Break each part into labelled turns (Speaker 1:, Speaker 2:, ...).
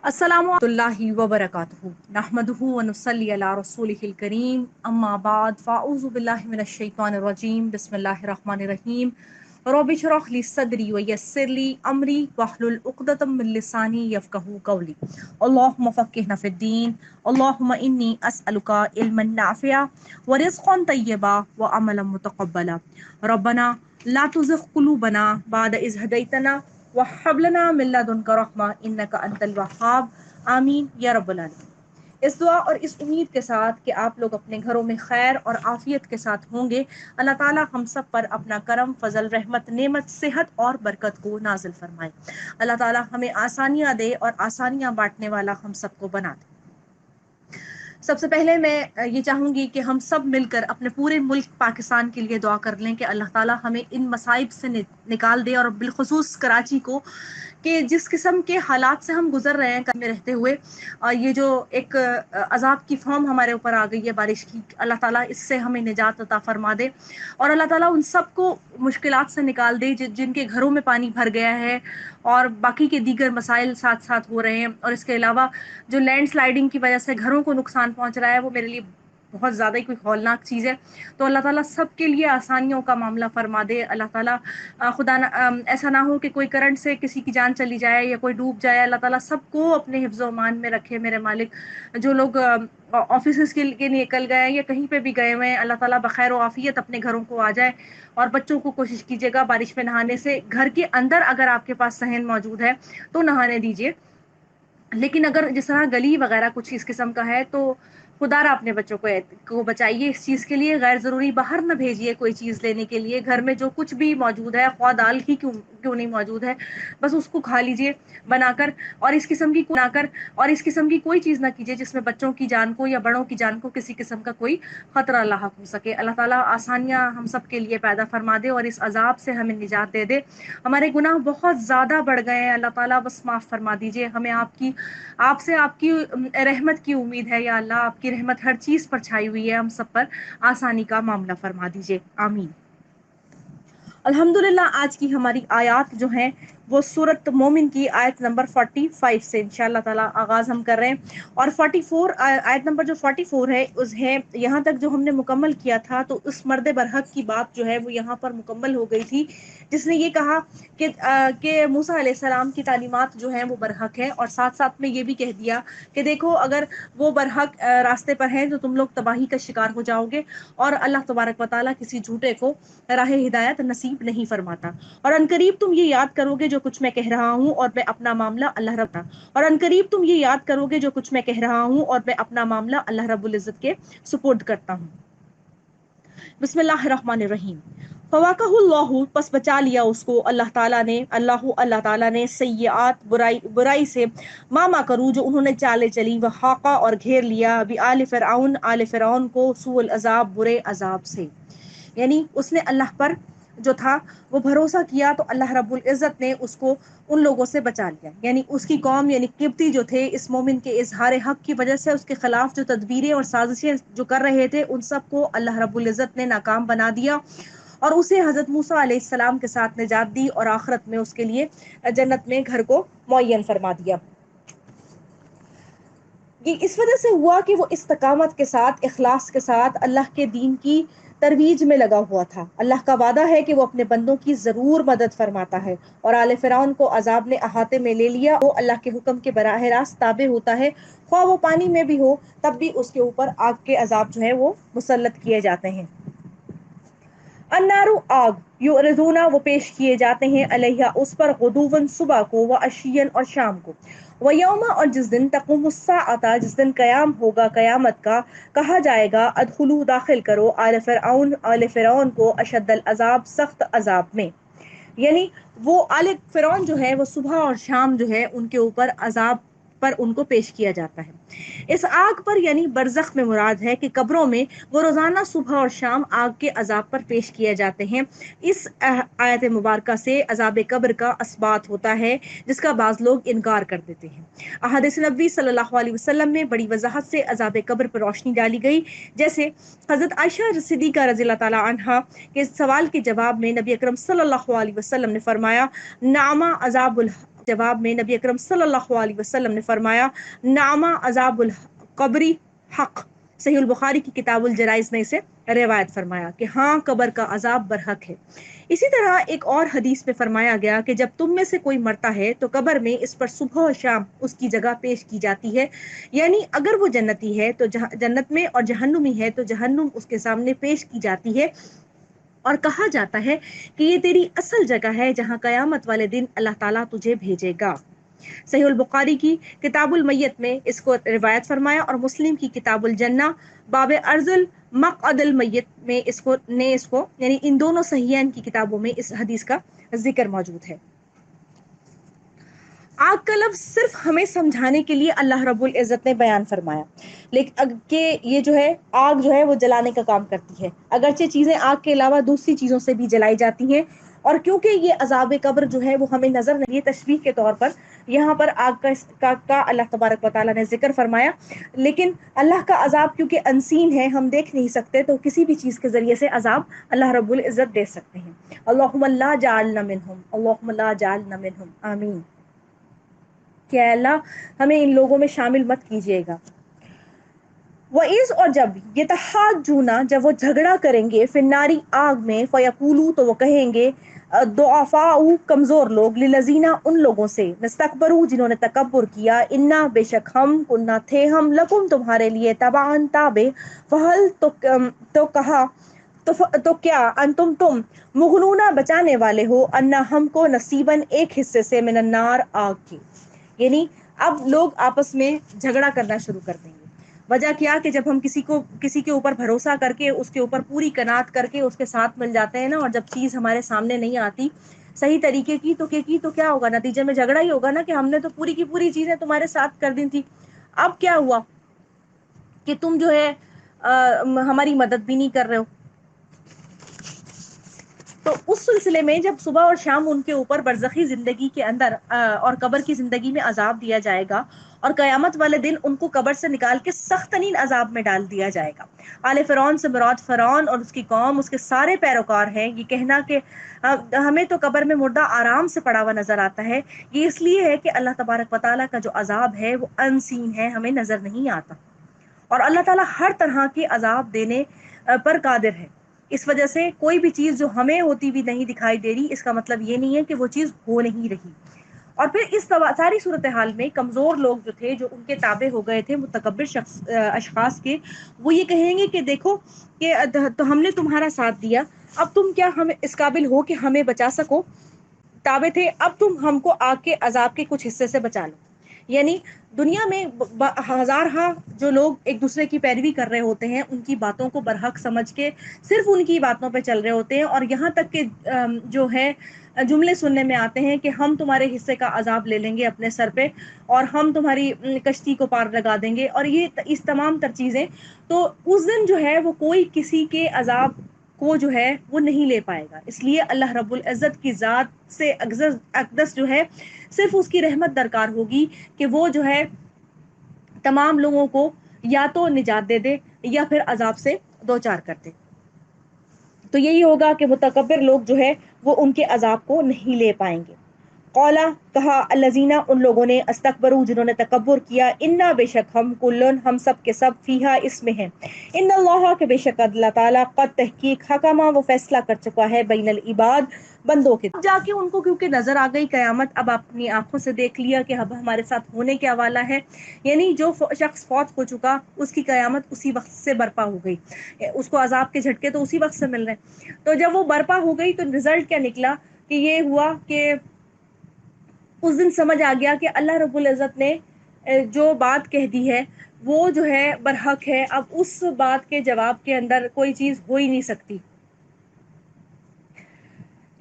Speaker 1: السلام اللہ وبرکاتہ نحمدہ ونصلی علی رسولہ الکریم اما بعد فاعوذ باللہ من الشیطان الرجیم بسم اللہ الرحمن الرحیم رب اشرح لی صدری ویسر لی امری واحلل عقدۃ من لسانی یفقہوا قولی اللہم فقہنا فی الدین اللہم انی اسألک علما نافعا ورزقا طیبا وعملا متقبلا ربنا لا تزغ قلوبنا بعد اذ ہدیتنا وَهَبْ لَنَا مِن لَّدُنكَ رَحْمَةً إِنَّكَ أَنتَ الْوَهَّابُ آمین یا رب العالمین۔ اس دعا اور اس امید کے ساتھ کہ آپ لوگ اپنے گھروں میں خیر اور عافیت کے ساتھ ہوں گے، اللہ تعالیٰ ہم سب پر اپنا کرم، فضل، رحمت، نعمت، صحت اور برکت کو نازل فرمائے۔ اللہ تعالیٰ ہمیں آسانیاں دے اور آسانیاں بانٹنے والا ہم سب کو بنا دے۔ سب سے پہلے میں یہ چاہوں گی کہ ہم سب مل کر اپنے پورے ملک پاکستان کے لیے دعا کر لیں کہ اللہ تعالیٰ ہمیں ان مصائب سے نکال دے، اور بالخصوص کراچی کو، کہ جس قسم کے حالات سے ہم گزر رہے ہیں میں رہتے ہوئے، یہ جو ایک عذاب کی فارم ہمارے اوپر آ گئی ہے بارش کی، اللہ تعالیٰ اس سے ہمیں نجات عطا فرما دے، اور اللہ تعالیٰ ان سب کو مشکلات سے نکال دے جن کے گھروں میں پانی بھر گیا ہے اور باقی کے دیگر مسائل ساتھ ساتھ ہو رہے ہیں۔ اور اس کے علاوہ جو لینڈ سلائڈنگ کی وجہ سے گھروں کو نقصان پہنچ رہا ہے، وہ میرے لیے بہت زیادہ ہی کوئی ہولناک چیز ہے۔ تو اللہ تعالیٰ سب کے لیے آسانیوں کا معاملہ فرما دے۔ اللہ تعالیٰ خدا ایسا نہ ہو کہ کوئی کرنٹ سے کسی کی جان چلی جائے یا کوئی ڈوب جائے۔ اللہ تعالیٰ سب کو اپنے حفظ و امان میں رکھے میرے مالک۔ جو لوگ آفیسز کے لیے نکل گئے ہیں یا کہیں پہ بھی گئے ہوئے ہیں، اللہ تعالیٰ بخیر و عافیت اپنے گھروں کو آ جائے۔ اور بچوں کو کوشش کیجیے گا بارش میں نہانے سے، گھر کے اندر اگر آپ کے پاس صحن موجود ہے تو نہانے دیجیے، لیکن اگر جس طرح گلی وغیرہ کچھ اس قسم کا ہے تو خدا را اپنے بچوں کو بچائیے اس چیز کے لیے۔ غیر ضروری باہر نہ بھیجیے کوئی چیز لینے کے لیے۔ گھر میں جو کچھ بھی موجود ہے، خواہ دال ہی کیوں نہیں موجود ہے، بس اس کو کھا لیجیے بنا کر، اور اس قسم کی کوئی چیز نہ کیجیے جس میں بچوں کی جان کو یا بڑوں کی جان کو کسی قسم کا کوئی خطرہ لاحق ہو سکے۔ اللہ تعالیٰ آسانیاں ہم سب کے لیے پیدا فرما دے اور اس عذاب سے ہمیں نجات دے دے۔ ہمارے گناہ بہت زیادہ بڑھ گئے ہیں، اللہ تعالیٰ بس معاف فرما دیجیے ہمیں۔ آپ سے آپ کی رحمت کی امید ہے یا اللہ، آپ کی رحمت ہر چیز پر چھائی ہوئی ہے، ہم سب پر آسانی کا معاملہ فرما دیجیے، آمین۔ الحمدللہ آج کی ہماری آیات جو ہیں وہ سورۃ مومن کی آیت نمبر 45 سے انشاءاللہ تعالی آغاز ہم کر رہے ہیں، اور 44 آیت نمبر جو 44 ہے اس ہے یہاں تک جو ہم نے مکمل کیا تھا، تو اس مرد برحق کی بات جو ہے وہ یہاں پر مکمل ہو گئی تھی، جس نے یہ کہا کہ موسیٰ علیہ السلام کی تعلیمات جو ہیں وہ برحق ہے، اور ساتھ ساتھ میں یہ بھی کہہ دیا کہ دیکھو اگر وہ برحق راستے پر ہیں تو تم لوگ تباہی کا شکار ہو جاؤ گے، اور اللہ تبارک و تعالیٰ کسی جھوٹے کو راہ ہدایت نصیب نہیں فرماتا۔ اور عنقریب تم یہ یاد کرو گے جو کچھ میں کہہ رہا ہوں، اور میں اپنا معاملہ اللہ رب اور عنقریب تم یہ یاد کرو گے جو کچھ میں کہہ رہا ہوں، اور میں اپنا معاملہ اللہ رب العزت کے سپرد کرتا ہوں۔ بسم اللہ الرحمن الرحیم۔ فواقہ اللہ، پس بچا لیا اس کو اللہ تعالیٰ نے سیئات برائی سے، ما کروں جو انہوں نے چالے چلی، وحاقہ اور گھیر لیا، آل فرعون کو، سوء العذاب برے عذاب سے۔ یعنی اس نے اللہ پر جو تھا وہ بھروسہ کیا تو اللہ رب العزت نے اس کو ان لوگوں سے بچا لیا، یعنی اس کی قوم یعنی قبطی جو تھے اس مومن کے اظہار حق کی وجہ سے اس کے خلاف جو تدبیریں اور سازشیں جو کر رہے تھے ان سب کو اللہ رب العزت نے ناکام بنا دیا، اور اسے حضرت موسیٰ علیہ السلام کے ساتھ نجات دی، اور آخرت میں اس کے لیے جنت میں گھر کو معین فرما دیا۔ یہ اس وجہ سے ہوا کہ وہ استقامت کے ساتھ، اخلاص کے ساتھ اللہ کے دین کی ترویج میں لگا ہوا تھا۔ اللہ کا وعدہ ہے کہ وہ اپنے بندوں کی ضرور مدد فرماتا ہے، اور آل فرعون کو عذاب نے احاطے میں لے لیا، وہ اللہ کے حکم کے براہ راست تابع ہوتا ہے، خواہ وہ پانی میں بھی ہو تب بھی اس کے اوپر آگ کے عذاب جو ہے وہ مسلط کیے جاتے ہیں۔ النارو آگ، یعرضون وہ پیش کیے جاتے ہیں، علیہ اس پر، غدواً صبح کو، وعشیاً اور شام کو، ویوم اور جس دن، تقوم الساعۃ جس دن قیام ہوگا قیامت کا، کہا جائے گا ادخلوا داخل کرو آل فرعون کو، اشد العذاب سخت عذاب میں، یعنی وہ آل فرعون جو ہے وہ صبح اور شام جو ہے ان کے اوپر عذاب پر ان کو پیش کیا جاتا ہے۔ اس آگ پر یعنی برزخ میں مراد ہے کہ قبروں میں وہ روزانہ صبح اور شام آگ کے عذاب پر پیش کیے جاتے ہیں۔ اس آیت مبارکہ سے عذاب قبر کا اثبات ہوتا ہے، جس کا بعض لوگ انکار کر دیتے ہیں۔ احادیث نبوی صلی اللہ علیہ وسلم میں بڑی وضاحت سے عذاب قبر پر روشنی ڈالی گئی، جیسے حضرت عائشہ صدیقہ رضی اللہ تعالی عنہا کے سوال کے جواب میں نبی اکرم صلی اللہ علیہ وسلم نے فرمایا، نعم عذاب جواب میں نبی اکرم صلی اللہ علیہ وسلم نے فرمایا نعما عذاب القبری حق، صحیح البخاری کی کتاب الجرائز میں اسے روایت فرمایا کہ ہاں قبر کا عذاب برحق ہے۔ اسی طرح ایک اور حدیث میں فرمایا گیا کہ جب تم میں سے کوئی مرتا ہے تو قبر میں اس پر صبح و شام اس کی جگہ پیش کی جاتی ہے، یعنی اگر وہ جنتی ہے تو جنت میں، اور جہنمی ہے تو جہنم اس کے سامنے پیش کی جاتی ہے، اور کہا جاتا ہے کہ یہ تیری اصل جگہ ہے جہاں قیامت والے دن اللہ تعالیٰ تجھے بھیجے گا۔ صحیح البخاری کی کتاب المیت میں اس کو روایت فرمایا، اور مسلم کی کتاب الجنہ باب ارض المقعد المیت میں اس کو یعنی ان دونوں صحیحین کی کتابوں میں اس حدیث کا ذکر موجود ہے۔ آگ کا لفظ صرف ہمیں سمجھانے کے لیے اللہ رب العزت نے بیان فرمایا، لیکن کہ یہ جو ہے آگ جو ہے وہ جلانے کا کام کرتی ہے، اگرچہ چیزیں آگ کے علاوہ دوسری چیزوں سے بھی جلائی جاتی ہیں، اور کیونکہ یہ عذاب قبر جو ہے وہ ہمیں نظر نہیں ہے، تشبیہ کے طور پر یہاں پر آگ کا اللہ تبارک و تعالیٰ نے ذکر فرمایا، لیکن اللہ کا عذاب کیونکہ انسین ہے، ہم دیکھ نہیں سکتے، تو کسی بھی چیز کے ذریعے سے عذاب اللہ رب العزت دے سکتے ہیں۔ اللہم لا جعلنا منہم، اللہم لا جعلنا منہم، آمین۔ کہ اے اللہ ہمیں ان لوگوں میں شامل مت کیجیے گا۔ وَإِذْ، اور جب یتحاجون، جب وہ جھگڑا کریں گے، فی النار، آگ میں، فیقولوا، تو وہ کہیں گے، ضعفاء، کمزور لوگ، للذین، ان لوگوں سے، استکبروا، جنہوں نے تکبر کیا، انا، بے شک ہم، کنا، تھے ہم، لکم، تمہارے لیے، تبعا، تابع، فہل، تو کہا، تو کیا، انتم، تم، مغنون، بچانے والے ہو، انا، ہم کو، نصیباً، ایک حصے سے، من النار، آگ کی۔ یعنی اب لوگ آپس میں جھگڑا کرنا شروع کر دیں گے۔ وجہ کیا کہ جب ہم کسی کے اوپر بھروسہ کر کے، اس کے اوپر پوری قناعت کر کے اس کے ساتھ مل جاتے ہیں نا، اور جب چیز ہمارے سامنے نہیں آتی صحیح طریقے کی تو کیا ہوگا، نتیجے میں جھگڑا ہی ہوگا نا، کہ ہم نے تو پوری کی پوری چیزیں تمہارے ساتھ کر دی تھی، اب کیا ہوا کہ تم جو ہے ہماری مدد بھی نہیں کر رہے ہو۔ تو اس سلسلے میں جب صبح اور شام ان کے اوپر برزخی زندگی کے اندر اور قبر کی زندگی میں عذاب دیا جائے گا، اور قیامت والے دن ان کو قبر سے نکال کے سخت ترین عذاب میں ڈال دیا جائے گا۔ آل فرعون سے مراد فرعون اور اس کی قوم، اس کے سارے پیروکار ہیں۔ یہ کہنا کہ ہمیں تو قبر میں مردہ آرام سے پڑا ہوا نظر آتا ہے، یہ اس لیے ہے کہ اللہ تبارک و تعالیٰ کا جو عذاب ہے وہ انسین ہے، ہمیں نظر نہیں آتا، اور اللہ تعالیٰ ہر طرح کے عذاب دینے پر قادر ہے۔ اس وجہ سے کوئی بھی چیز جو ہمیں ہوتی بھی نہیں دکھائی دے رہی، اس کا مطلب یہ نہیں ہے کہ وہ چیز ہو نہیں رہی۔ اور پھر اس ساری صورتحال میں کمزور لوگ جو تھے، جو ان کے تابع ہو گئے تھے متکبر اشخاص کے، وہ یہ کہیں گے کہ دیکھو کہ تو ہم نے تمہارا ساتھ دیا، اب تم کیا ہم اس قابل ہو کہ ہمیں بچا سکو؟ تابع تھے، اب تم ہم کو آگ کے عذاب کے کچھ حصے سے بچا لو۔ یعنی دنیا میں ہزارہا جو لوگ ایک دوسرے کی پیروی کر رہے ہوتے ہیں، ان کی باتوں کو برحق سمجھ کے صرف ان کی باتوں پہ چل رہے ہوتے ہیں، اور یہاں تک کہ جو ہے جملے سننے میں آتے ہیں کہ ہم تمہارے حصے کا عذاب لے لیں گے اپنے سر پہ، اور ہم تمہاری کشتی کو پار لگا دیں گے، اور یہ اس تمام تر چیزیں، تو اس دن جو ہے وہ کوئی کسی کے عذاب کو جو ہے وہ نہیں لے پائے گا۔ اس لیے اللہ رب العزت کی ذات سے اقدس جو ہے صرف اس کی رحمت درکار ہوگی کہ وہ جو ہے تمام لوگوں کو یا تو نجات دے دے یا پھر عذاب سے دوچار کر دے۔ تو یہی ہوگا کہ متکبر لوگ جو ہے وہ ان کے عذاب کو نہیں لے پائیں گے۔ قولا، کہا، الذین، ان لوگوں نے، استکبروا، جنہوں نے تکبر کیا، انا، بے شک ہم، کلن، ہم سب کے سب، فیہا، اس میں ہیں، ان اللہ، کہ بے شک اللہ تعالیٰ، قد، تحقیق، حکما، وہ فیصلہ کر چکا ہے، بین العباد، بندوں کے۔ اب جا کے ان کو کیونکہ نظر آ گئی قیامت، اب اپنی آنکھوں سے دیکھ لیا کہ اب ہمارے ساتھ ہونے کیا والا ہے، یعنی جو شخص فوت ہو چکا اس کی قیامت اسی وقت سے برپا ہو گئی، اس کو عذاب کے جھٹکے تو اسی وقت سے مل رہے ہیں۔ تو جب وہ برپا ہو گئی تو رزلٹ کیا نکلا کہ یہ ہوا کہ اس دن سمجھ آ گیا کہ اللہ رب العزت نے جو بات کہہ دی ہے وہ جو ہے برحق ہے، اب اس بات کے جواب کے اندر کوئی چیز ہو ہی نہیں سکتی،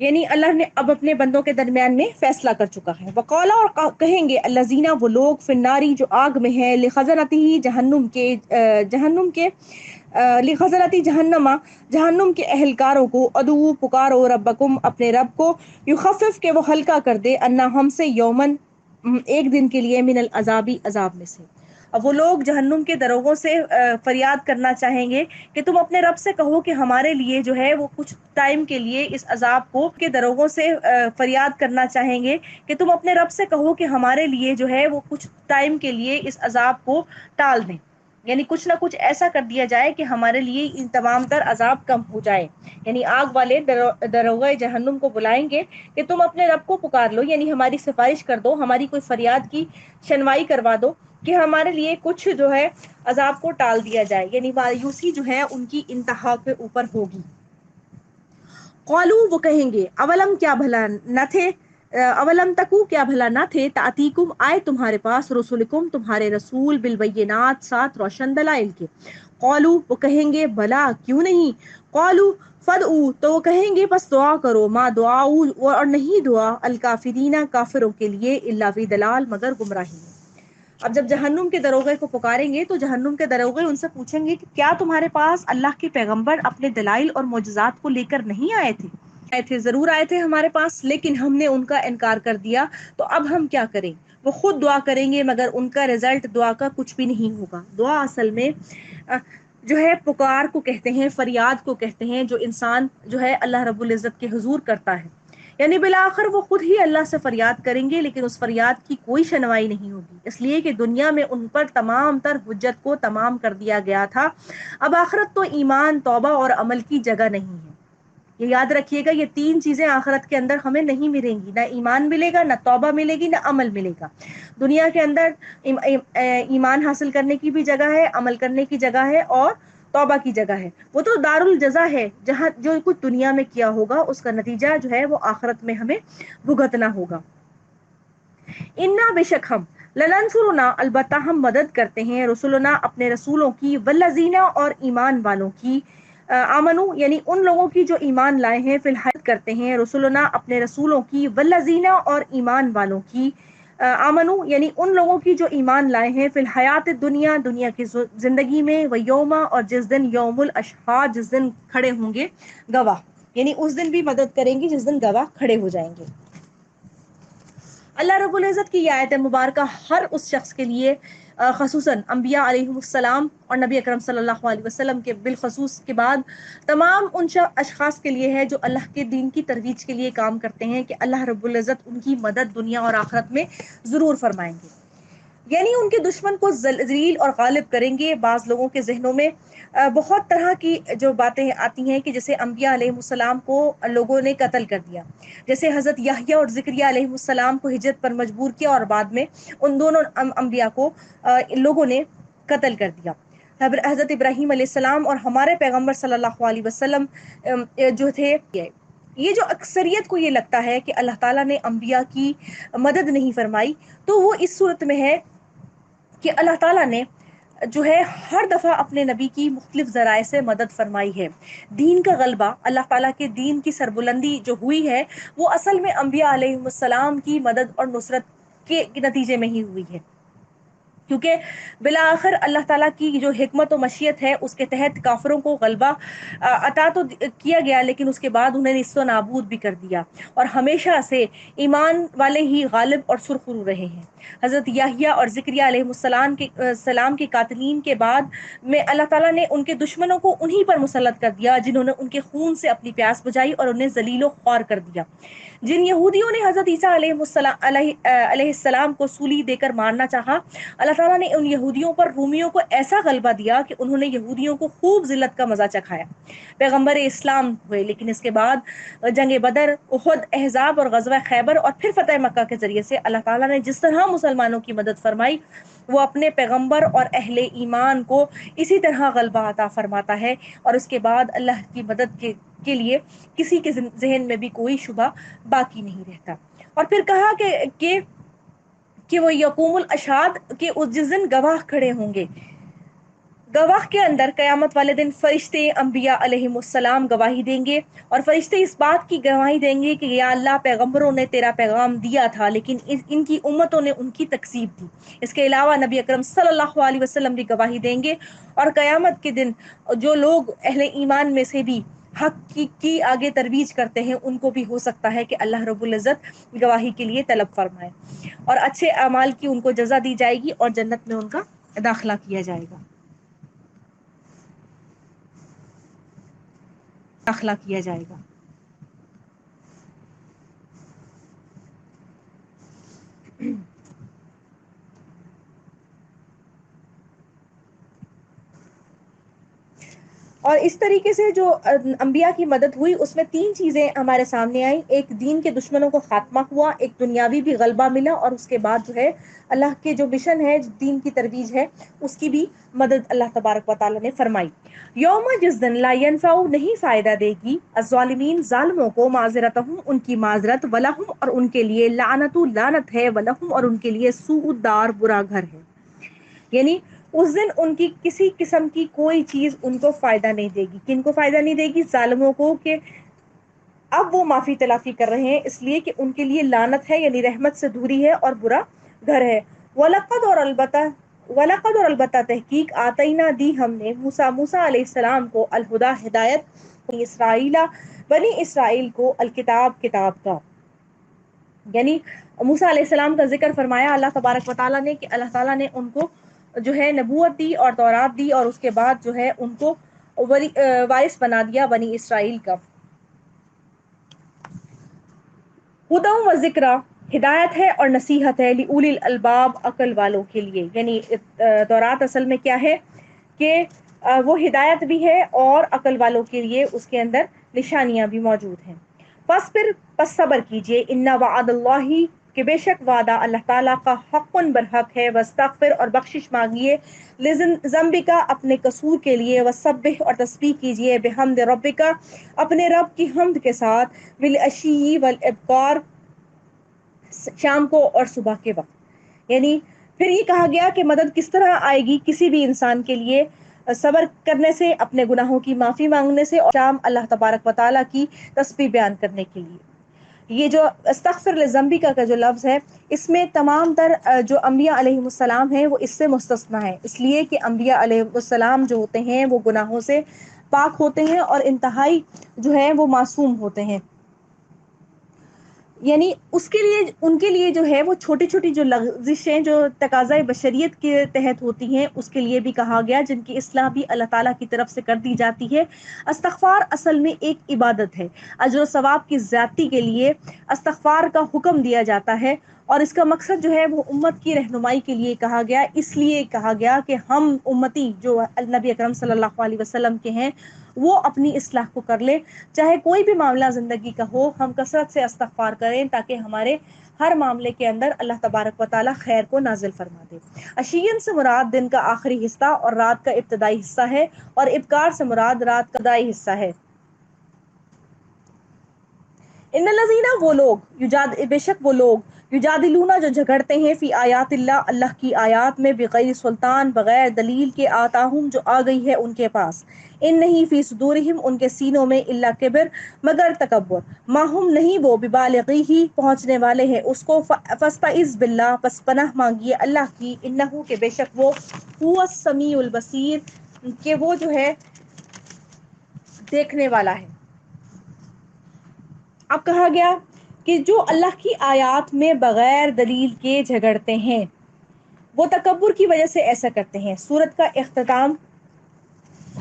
Speaker 1: یعنی اللہ نے اب اپنے بندوں کے درمیان میں فیصلہ کر چکا ہے۔ وقالا، اور کہیں گے، الذین، وہ لوگ، فی الناری، جو آگ میں ہیں، لخزنتہ، جہنم کے لخزنتی جہنما، جہنم کے اہلکاروں کو، ادعو، پکارو، ربکم، اپنے رب کو، یخفف، کہ وہ ہلکا کر دے، انا، ہم سے، یومن، ایک دن کے لیے، من العذابی، عذاب میں سے۔ اب وہ لوگ جہنم کے دروغوں سے فریاد کرنا چاہیں گے کہ تم اپنے رب سے کہو کہ ہمارے لیے جو ہے وہ کچھ ٹائم کے لیے اس عذاب کو کے دروغوں سے فریاد کرنا چاہیں گے کہ تم اپنے رب سے کہو کہ ہمارے لیے جو ہے وہ کچھ ٹائم کے لیے اس عذاب کو ٹال دیں، یعنی کچھ نہ کچھ ایسا کر دیا جائے کہ ہمارے لیے ان تمام تر عذاب کم ہو جائے۔ یعنی آگ والے دروغے جہنم کو بلائیں گے کہ تم اپنے رب کو پکار لو، یعنی ہماری سفارش کر دو، ہماری کوئی فریاد کی شنوائی کروا دو کہ ہمارے لیے کچھ جو ہے عذاب کو ٹال دیا جائے، یعنی مایوسی جو ہے ان کی انتہا کے اوپر ہوگی۔ قالو وہ کہیں گے اولم کیا بھلا نہ تھے، اولم تکو کیا بھلا نہ تھے، تاتیکم آئے تمہارے پاس، رسولکم تمہارے رسول، بالبینات ساتھ روشن دلائل کے۔ قالو وہ کہیں گے بلا کیوں نہیں، قالو فدعو تو وہ کہیں گے بس دعا کرو، ما دعاؤ اور نہیں دعا، الکافرین کافروں کے لیے، الا فی دلال مگر گمراہی میں۔ اب جب جہنم کے دروغے کو پکاریں گے تو جہنم کے دروغے ان سے پوچھیں گے کہ کیا تمہارے پاس اللہ کے پیغمبر اپنے دلائل اور معجزات کو لے کر نہیں آئے تھے؟ آئے تھے، ضرور آئے تھے ہمارے پاس، لیکن ہم نے ان کا انکار کر دیا، تو اب ہم کیا کریں؟ وہ خود دعا کریں گے مگر ان کا رزلٹ دعا کا کچھ بھی نہیں ہوگا۔ دعا اصل میں جو ہے پکار کو کہتے ہیں، فریاد کو کہتے ہیں، جو انسان جو ہے اللہ رب العزت کے حضور کرتا ہے، یعنی بالآخر وہ خود ہی اللہ سے فریاد کریں گے، لیکن اس فریاد کی کوئی شنوائی نہیں ہوگی، اس لیے کہ دنیا میں ان پر تمام تر حجت کو تمام کر دیا گیا تھا۔ اب آخرت تو ایمان، توبہ اور عمل کی جگہ نہیں ہے۔ یہ یاد رکھیے گا، یہ تین چیزیں آخرت کے اندر ہمیں نہیں ملیں گی، نہ ایمان ملے گا، نہ توبہ ملے گی، نہ عمل ملے گا۔ دنیا کے اندر ایمان حاصل کرنے کی بھی جگہ ہے، عمل کرنے کی جگہ ہے، اور توبہ کی جگہ ہے۔ وہ تو دار الجزا ہے، جہاں جو کچھ دنیا میں کیا ہوگا اس کا نتیجہ جو ہے وہ آخرت میں ہمیں بھگتنا ہوگا۔ انا بے شک ہم، لننصرنا البتہ ہم مدد کرتے ہیں، رسولنا اپنے رسولوں کی، والذین اور ایمان والوں کی، آمنو یعنی ان لوگوں کی جو ایمان لائے ہیں، فی الحال کرتے ہیں رسولنا اپنے رسولوں کی، والذین اور ایمان والوں کی، آمنو یعنی ان لوگوں کی جو ایمان لائے ہیں، فی الحیات دنیا دنیا کی زندگی میں، ویوما اور جس دن یوم الاشہاد جس دن کھڑے ہوں گے گواہ، یعنی اس دن بھی مدد کریں گی جس دن گواہ کھڑے ہو جائیں گے۔ اللہ رب العزت کی یہ آیت مبارکہ ہر اس شخص کے لیے، خصوصاً انبیاء علیہ السلام اور نبی اکرم صلی اللہ علیہ وسلم کے بالخصوص کے بعد تمام ان اشخاص کے لیے ہے جو اللہ کے دین کی ترویج کے لیے کام کرتے ہیں، کہ اللہ رب العزت ان کی مدد دنیا اور آخرت میں ضرور فرمائیں گے، یعنی ان کے دشمن کو ذلیل اور غالب کریں گے۔ بعض لوگوں کے ذہنوں میں بہت طرح کی جو باتیں آتی ہیں کہ جیسے انبیاء علیہ السلام کو لوگوں نے قتل کر دیا، جیسے حضرت یحییٰ اور زکریا علیہ السلام کو ہجرت پر مجبور کیا اور بعد میں ان دونوں انبیاء کو لوگوں نے قتل کر دیا۔ حضرت ابراہیم علیہ السلام اور ہمارے پیغمبر صلی اللہ علیہ وسلم جو تھے، یہ جو اکثریت کو یہ لگتا ہے کہ اللہ تعالیٰ نے انبیاء کی مدد نہیں فرمائی، تو وہ اس صورت میں ہے کہ اللہ تعالیٰ نے جو ہے ہر دفعہ اپنے نبی کی مختلف ذرائع سے مدد فرمائی ہے۔ دین کا غلبہ، اللہ تعالیٰ کے دین کی سربلندی جو ہوئی ہے، وہ اصل میں انبیاء علیہ السلام کی مدد اور نصرت کے نتیجے میں ہی ہوئی ہے، کیونکہ بالآخر اللہ تعالیٰ کی جو حکمت و مشیت ہے اس کے تحت کافروں کو غلبہ عطا تو کیا گیا، لیکن اس کے بعد انہیں نیست و نابود بھی کر دیا، اور ہمیشہ سے ایمان والے ہی غالب اور سرخرو رہے ہیں۔ حضرت یحییٰ اور زکریا علیہ السلام کے قاتلین کے بعد میں اللہ تعالیٰ نے ان کے دشمنوں کو انہی پر مسلط کر دیا جنہوں نے ان کے خون سے اپنی پیاس بجھائی اور انہیں ذلیل و خوار کر دیا۔ جن یہودیوں نے حضرت عیسیٰ علیہ السلام کو سولی دے کر مارنا چاہا، اللہ تعالیٰ نے ان یہودیوں پر رومیوں کو ایسا غلبہ دیا کہ انہوں نے یہودیوں کو خوب ذلت کا مزہ چکھایا، پیغمبر اسلام ہوئے، لیکن اس کے بعد جنگ بدر، احد، احزاب اور غزوہ خیبر اور پھر فتح مکہ کے ذریعے سے اللہ تعالیٰ نے جس طرح مسلمانوں کی مدد فرمائی، وہ اپنے پیغمبر اور اہل ایمان کو اسی طرح غلبہ عطا فرماتا ہے، اور اس کے بعد اللہ کی مدد کے لیے کسی کے ذہن میں بھی کوئی شبہ باقی نہیں رہتا۔ اور پھر کہا کہ وہ یقوم الاشہاد، کہ جس دن گواہ کھڑے ہوں گے، گواہ کے اندر قیامت والے دن فرشتے انبیاء علیہ السلام گواہی دیں گے، اور فرشتے اس بات کی گواہی دیں گے کہ یا اللہ، پیغمبروں نے تیرا پیغام دیا تھا لیکن ان کی امتوں نے ان کی تکذیب دی۔ اس کے علاوہ نبی اکرم صلی اللہ علیہ وسلم بھی گواہی دیں گے، اور قیامت کے دن جو لوگ اہل ایمان میں سے بھی حق کی آگے ترویج کرتے ہیں، ان کو بھی ہو سکتا ہے کہ اللہ رب العزت گواہی کے لیے طلب فرمائے، اور اچھے اعمال کی ان کو جزا دی جائے گی اور جنت میں ان کا داخلہ کیا جائے گا، داخلہ کیا جائے گا۔ اور اس طریقے سے جو انبیاء کی مدد ہوئی اس میں تین چیزیں ہمارے سامنے آئیں، ایک دین کے دشمنوں کو خاتمہ ہوا، ایک دنیاوی بھی غلبہ ملا، اور اس کے بعد جو ہے اللہ کے جو مشن ہے، دین کی ترویج ہے، اس کی بھی مدد اللہ تبارک و تعالیٰ نے فرمائی۔ یوم، جس دن لا ینفع، نہیں فائدہ دے گی، الظالمین، ظالموں کو، معذرتہم، ان کی معذرت، ولہم، اور ان کے لیے، لعنت، لعنت ہے، ولہم، اور ان کے لیے، سوء الدار، برا گھر ہے۔ یعنی اس دن ان کی کسی قسم کی کوئی چیز ان کو فائدہ نہیں دے گی۔ کن کو فائدہ نہیں دے گی؟ ظالموں کو، کہ اب وہ معافی تلافی کر رہے ہیں، اس لیے کہ ان کے لیے لعنت ہے، یعنی رحمت سے دوری ہے اور برا گھر ہے۔ وَلَقَدْ، اور البتہ تحقیق، آتینا، دی ہم نے، موسیٰ علیہ السلام کو، الہدا، ہدایت، بنی اسرائیل کو، الکتاب، کتاب کا، یعنی موسیٰ علیہ السلام کا ذکر فرمایا اللہ تبارک و تعالیٰ نے کہ اللہ تعالیٰ نے ان کو جو ہے نبوت دی اور تورات دی، اور اس کے بعد جو ہے ان کو وارث بنا دیا بنی اسرائیل کا۔ ہدی و ذکر، ہدایت ہے اور نصیحت ہے، لأولی الالباب، عقل والوں کے لیے، یعنی تورات اصل میں کیا ہے کہ وہ ہدایت بھی ہے اور عقل والوں کے لیے اس کے اندر نشانیاں بھی موجود ہیں۔ پس صبر کیجئے، ان وعد اللہ، کہ بے شک وعدہ اللہ تعالیٰ کا، حق برحق ہے، واستغفر، اور بخشش مانگیے، لذنبک، اپنے قصور کے لیے، وسبح، اور تسبیح کیجئے، بحمد ربک، اپنے رب کی حمد کے ساتھ، بالعشی والابکار، شام کو اور صبح کے وقت۔ یعنی پھر یہ کہا گیا کہ مدد کس طرح آئے گی کسی بھی انسان کے لیے؟ صبر کرنے سے، اپنے گناہوں کی معافی مانگنے سے، اور شام اللہ تبارک و تعالیٰ کی تسبیح بیان کرنے کے لیے۔ یہ جو استغفر لذنبک کا جو لفظ ہے، اس میں تمام تر جو انبیاء علیہ السلام ہیں وہ اس سے مستثنی ہیں، اس لیے کہ انبیاء علیہ السلام جو ہوتے ہیں وہ گناہوں سے پاک ہوتے ہیں اور انتہائی جو ہے وہ معصوم ہوتے ہیں۔ یعنی اس کے لیے، ان کے لیے جو ہے وہ چھوٹی چھوٹی جو لغزشیں جو تقاضۂ بشریت کے تحت ہوتی ہیں، اس کے لیے بھی کہا گیا، جن کی اصلاح بھی اللہ تعالیٰ کی طرف سے کر دی جاتی ہے۔ استغفار اصل میں ایک عبادت ہے، اجر و ثواب کی زیادتی کے لیے استغفار کا حکم دیا جاتا ہے، اور اس کا مقصد جو ہے وہ امت کی رہنمائی کے لیے کہا گیا، اس لیے کہا گیا کہ ہم امتی جو نبی اکرم صلی اللہ علیہ وسلم کے ہیں وہ اپنی اصلاح کو کر لیں، چاہے کوئی بھی معاملہ زندگی کا ہو، ہم کثرت سے استغفار کریں تاکہ ہمارے ہر معاملے کے اندر اللہ تبارک و تعالیٰ خیر کو نازل فرما دے۔ عشین سے مراد دن کا آخری حصہ اور رات کا ابتدائی حصہ ہے، اور ابکار سے مراد رات کا ابتدائی حصہ ہے۔ ان الذین، وہ لوگ، بے شک وہ لوگ، یجادلون، جو جھگڑتے ہیں، فی آیات اللہ، اللہ کی آیات میں، بغیر سلطان، بغیر دلیل کے، آتاہم، جو آ گئی ہے ان کے پاس، ان نہیں، فی صدورہم، ان کے سینوں میں، الا کبر، مگر تکبر، ما ہم، نہیں وہ، ببالغیہ، پہنچنے والے ہیں اس کو، فاستعذ باللہ، پس پناہ مانگیے اللہ کی، انہ، کہ بے شک وہ، هو السمیع البصیر، کہ وہ جو ہے دیکھنے والا ہے۔ اب کہا گیا کہ جو اللہ کی آیات میں بغیر دلیل کے جھگڑتے ہیں وہ تکبر کی وجہ سے ایسا کرتے ہیں۔ سورت کا اختتام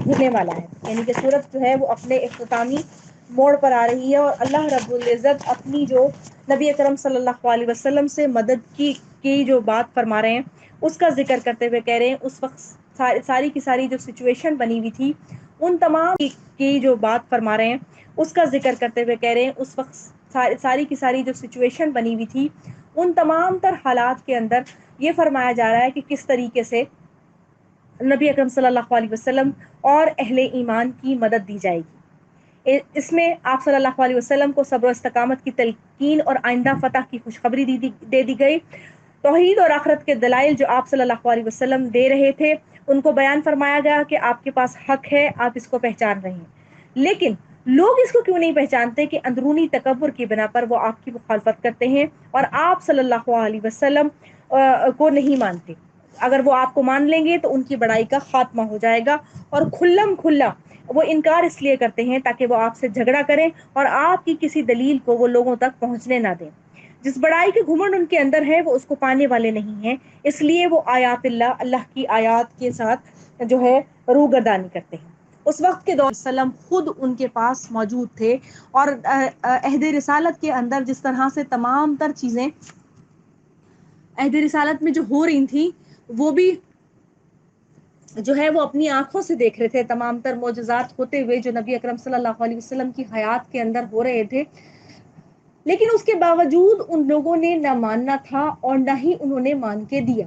Speaker 1: ہونے والا ہے، یعنی کہ سورت جو ہے وہ اپنے اختتامی موڑ پر آ رہی ہے، اور اللہ رب العزت اپنی جو نبی اکرم صلی اللہ علیہ وسلم سے مدد کی جو بات فرما رہے ہیں اس کا ذکر کرتے ہوئے کہہ رہے ہیں، اس وقت ساری کی ساری جو سچویشن بنی ہوئی تھی، ان تمام کی جو بات فرما رہے ہیں اس کا ذکر کرتے ہوئے کہہ رہے ہیں، اس وقت ساری کی ساری جو سچویشن بنی ہوئی تھی، ان تمام تر حالات کے اندر یہ فرمایا جا رہا ہے کہ کس طریقے سے نبی اکرم صلی اللہ علیہ وسلم اور اہل ایمان کی مدد دی جائے گی۔ اس میں آپ صلی اللہ علیہ وسلم کو صبر و استقامت کی تلقین اور آئندہ فتح کی خوشخبری دے دی گئی۔ توحید اور آخرت کے دلائل جو آپ صلی اللہ علیہ وسلم دے رہے تھے ان کو بیان فرمایا گیا کہ آپ کے پاس حق ہے، آپ اس کو پہچان رہے ہیں، لیکن لوگ اس کو کیوں نہیں پہچانتے کہ اندرونی تکبر کی بنا پر وہ آپ کی مخالفت کرتے ہیں اور آپ صلی اللہ علیہ وسلم کو نہیں مانتے۔ اگر وہ آپ کو مان لیں گے تو ان کی بڑائی کا خاتمہ ہو جائے گا، اور کھلم کھلا وہ انکار اس لیے کرتے ہیں تاکہ وہ آپ سے جھگڑا کریں اور آپ کی کسی دلیل کو وہ لوگوں تک پہنچنے نہ دیں۔ جس بڑائی کے گھمنڈ ان کے اندر ہے وہ اس کو پانے والے نہیں ہیں، اس لیے وہ آیات اللہ کی آیات کے ساتھ جو ہے روگردانی کرتے ہیں۔ اس وقت کے دور وسلم خود ان کے پاس موجود تھے، اور عہد رسالت کے اندر جس طرح سے تمام تر چیزیں عہد رسالت میں جو ہو رہی تھیں وہ بھی جو ہے وہ اپنی آنکھوں سے دیکھ رہے تھے، تمام تر معجزات ہوتے ہوئے جو نبی اکرم صلی اللہ علیہ وسلم کی حیات کے اندر ہو رہے تھے، لیکن اس کے باوجود ان لوگوں نے نہ ماننا تھا اور نہ ہی انہوں نے مان کے دیا۔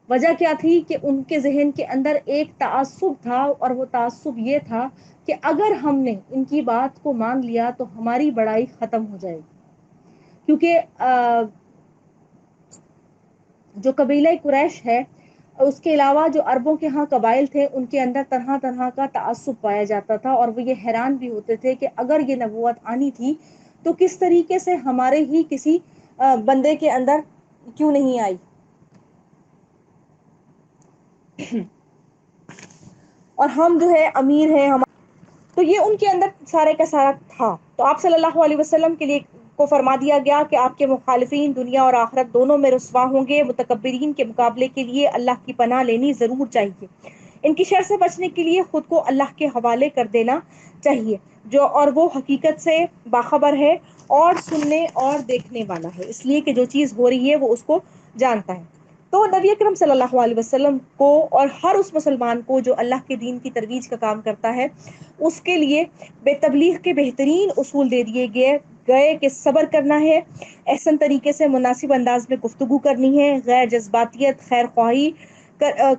Speaker 1: وجہ کیا تھی کہ ان کے ذہن کے اندر ایک تعصب تھا، اور وہ تعصب یہ تھا کہ اگر ہم نے ان کی بات کو مان لیا تو ہماری بڑائی ختم ہو جائے گی، کیونکہ جو قبیلہ قریش ہے اس کے علاوہ جو عربوں کے ہاں قبائل تھے ان کے اندر طرح طرح کا تعصب پایا جاتا تھا، اور وہ یہ حیران بھی ہوتے تھے کہ اگر یہ نبوت آنی تھی تو کس طریقے سے ہمارے ہی کسی بندے کے اندر کیوں نہیں آئی، اور ہم جو ہے امیر ہیں تو یہ ان کے اندر سارے کا سارا تھا۔ تو آپ صلی اللہ علیہ وسلم کے لیے کو فرما دیا گیا کہ آپ کے مخالفین دنیا اور آخرت دونوں میں رسوا ہوں گے، متکبرین کے مقابلے کے لیے اللہ کی پناہ لینی ضرور چاہیے، ان کی شر سے بچنے کے لیے خود کو اللہ کے حوالے کر دینا چاہیے، اور وہ حقیقت سے باخبر ہے اور سننے اور دیکھنے والا ہے، اس لیے کہ جو چیز ہو رہی ہے وہ اس کو جانتا ہے۔ تو نبی اکرم صلی اللہ علیہ وسلم کو اور ہر اس مسلمان کو جو اللہ کے دین کی ترویج کا کام کرتا ہے اس کے لیے بے تبلیغ کے بہترین اصول دے دیے گئے کہ صبر کرنا ہے، احسن طریقے سے مناسب انداز میں گفتگو کرنی ہے، غیر جذباتیت، خیر خواہی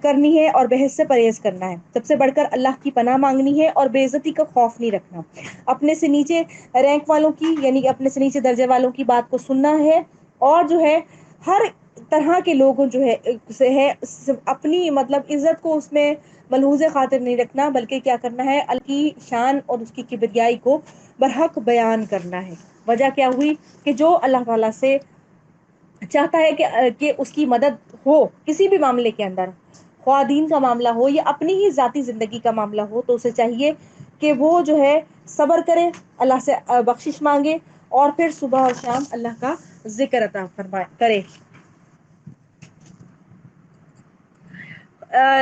Speaker 1: کرنی ہے، اور بحث سے پرہیز کرنا ہے، سب سے بڑھ کر اللہ کی پناہ مانگنی ہے، اور بے عزتی کا خوف نہیں رکھنا، اپنے سے نیچے رینک والوں کی یعنی اپنے سے نیچے درجے والوں کی بات کو سننا ہے، اور جو ہے ہر طرح کے لوگوں جو ہے اپنی مطلب عزت کو اس میں ملحوظ خاطر نہیں رکھنا، بلکہ کیا کرنا ہے اللہ کی شان اور اس کی کبریائی کو برحق بیان کرنا ہے۔ وجہ کیا ہوئی کہ جو اللہ تعالیٰ سے چاہتا ہے کہ اس کی مدد ہو کسی بھی معاملے کے اندر، خواہ دین کا معاملہ ہو یا اپنی ہی ذاتی زندگی کا معاملہ ہو، تو اسے چاہیے کہ وہ جو ہے صبر کرے، اللہ سے بخشش مانگے، اور پھر صبح اور شام اللہ کا ذکر عطا کرے۔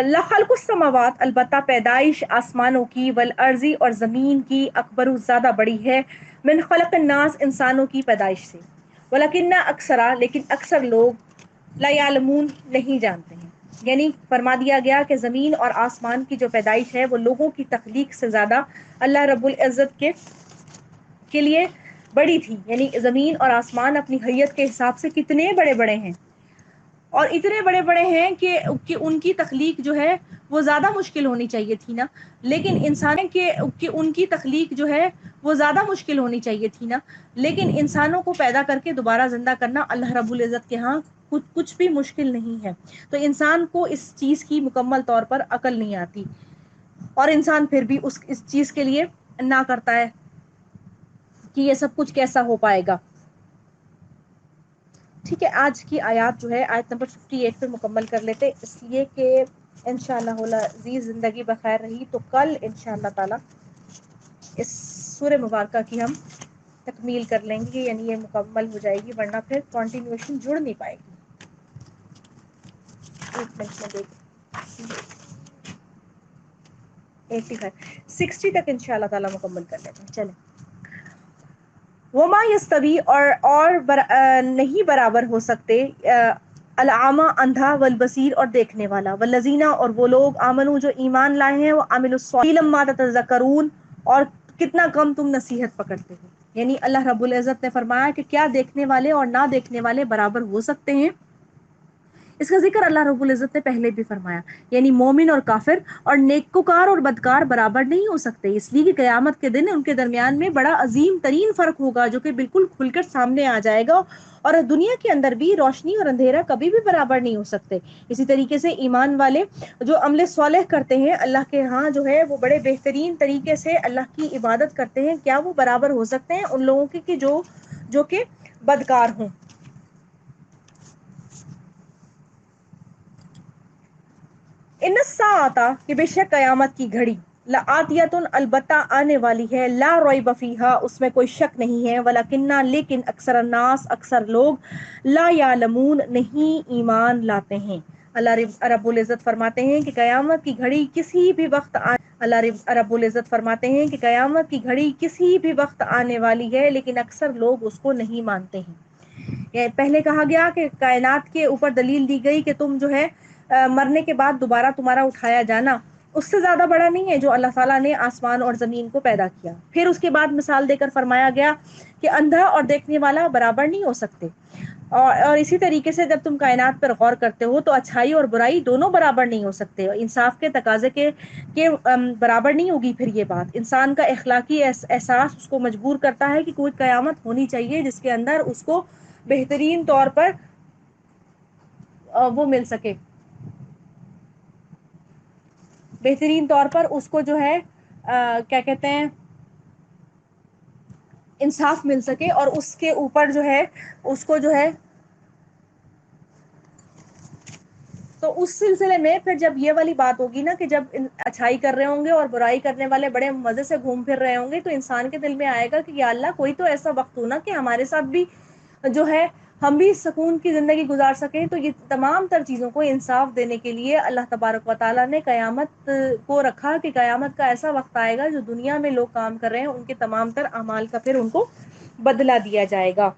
Speaker 1: لخلق السماوات، البتہ پیدائش آسمانوں کی، والارضی اور زمین کی، اکبر زیادہ بڑی ہے، من خلق الناس انسانوں کی پیدائش سے، ولکن اکثرا لیکن اکثر لوگ لا یعلمون نہیں جانتے ہیں، یعنی فرما دیا گیا کہ زمین اور آسمان کی جو پیدائش ہے وہ لوگوں کی تخلیق سے زیادہ اللہ رب العزت کے لیے بڑی تھی، یعنی زمین اور آسمان اپنی حیت کے حساب سے کتنے بڑے بڑے ہیں، اور اتنے بڑے بڑے ہیں کہ ان کی تخلیق جو ہے وہ زیادہ مشکل ہونی چاہیے تھی نا، لیکن انسان کہ ان کی تخلیق جو ہے وہ زیادہ مشکل ہونی چاہیے تھی نا، لیکن انسانوں کو پیدا کر کے دوبارہ زندہ کرنا اللہ رب العزت کے ہاں کچھ بھی مشکل نہیں ہے، تو انسان کو اس چیز کی مکمل طور پر عقل نہیں آتی، اور انسان پھر بھی اس چیز کے لیے نہ کرتا ہے کہ یہ سب کچھ کیسا ہو پائے گا۔ ٹھیک ہے، آج کی آیات جو ہے آیت نمبر 58 پہ مکمل کر لیتے، اس لیے کہ انشاءاللہ العزیز زندگی بخیر رہی تو کل انشاءاللہ تعالی اس سورہ مبارکہ کی ہم تکمیل کر لیں گے، یعنی یہ مکمل ہو جائے گی، ورنہ پھر کنٹینیوشن جڑ نہیں پائے گی۔ ایک منٹ میں دیکھ 60 تک انشاءاللہ تعالی مکمل کر لیتے ہیں۔ چلیں، وما یستوی اور نہیں برابر ہو سکتے العامہ اندھا، والبصیر اور دیکھنے والا، والذین اور وہ لوگ آمنو جو ایمان لائے ہیں، وہ عاملوا الصالحات لما تتذکرون اور کتنا کم تم نصیحت پکڑتے ہو، یعنی اللہ رب العزت نے فرمایا کہ کیا دیکھنے والے اور نہ دیکھنے والے برابر ہو سکتے ہیں؟ اس کا ذکر اللہ رب العزت نے پہلے بھی فرمایا، یعنی مومن اور کافر اور نیکوکار اور بدکار برابر نہیں ہو سکتے، اس لیے کہ قیامت کے دن ان کے درمیان میں بڑا عظیم ترین فرق ہوگا جو کہ بالکل کھل کر سامنے آ جائے گا، اور دنیا کے اندر بھی روشنی اور اندھیرا کبھی بھی برابر نہیں ہو سکتے۔ اسی طریقے سے ایمان والے جو عمل صالح کرتے ہیں اللہ کے ہاں جو ہے وہ بڑے بہترین طریقے سے اللہ کی عبادت کرتے ہیں، کیا وہ برابر ہو سکتے ہیں ان لوگوں کے کہ جو کہ بدکار ہوں؟ ان الساعۃ کہ بے شک قیامت کی گھڑی، لآتیتن البتہ آنے والی ہے، لا ریب فیہا اس میں کوئی شک نہیں ہے، ولکنہ لیکن اکثر الناس اکثر لوگ لا یعلمون نہیں ایمان لاتے ہیں۔ اللہ رب العزت فرماتے ہیں کہ قیامت کی گھڑی کسی بھی وقت اللہ رب العزت فرماتے ہیں کہ قیامت کی گھڑی کسی بھی وقت آنے والی ہے لیکن اکثر لوگ اس کو نہیں مانتے ہیں۔ پہلے کہا گیا کہ کائنات کے اوپر دلیل دی گئی کہ تم جو ہے مرنے کے بعد دوبارہ تمہارا اٹھایا جانا اس سے زیادہ بڑا نہیں ہے جو اللہ تعالیٰ نے آسمان اور زمین کو پیدا کیا۔ پھر اس کے بعد مثال دے کر فرمایا گیا کہ اندھا اور دیکھنے والا برابر نہیں ہو سکتے، اور اسی طریقے سے جب تم کائنات پر غور کرتے ہو تو اچھائی اور برائی دونوں برابر نہیں ہو سکتے، انصاف کے تقاضے کے برابر نہیں ہوگی۔ پھر یہ بات انسان کا اخلاقی احساس اس کو مجبور کرتا ہے کہ کوئی قیامت ہونی چاہیے جس کے اندر اس کو بہترین طور پر وہ مل سکے، بہترین طور پر اس کو جو ہے کیا کہتے ہیں انصاف مل سکے، اور اس کے اوپر جو ہے اس کو جو ہے تو اس سلسلے میں پھر جب یہ والی بات ہوگی نا کہ جب اچھائی کر رہے ہوں گے اور برائی کرنے والے بڑے مزے سے گھوم پھر رہے ہوں گے تو انسان کے دل میں آئے گا کہ یا اللہ کوئی تو ایسا وقت ہو نا کہ ہمارے ساتھ بھی جو ہے ہم بھی سکون کی زندگی گزار سکیں۔ تو یہ تمام تر چیزوں کو انصاف دینے کے لیے اللہ تبارک و تعالیٰ نے قیامت کو رکھا کہ قیامت کا ایسا وقت آئے گا جو دنیا میں لوگ کام کر رہے ہیں ان کے تمام تر اعمال کا پھر ان کو بدلہ دیا جائے گا،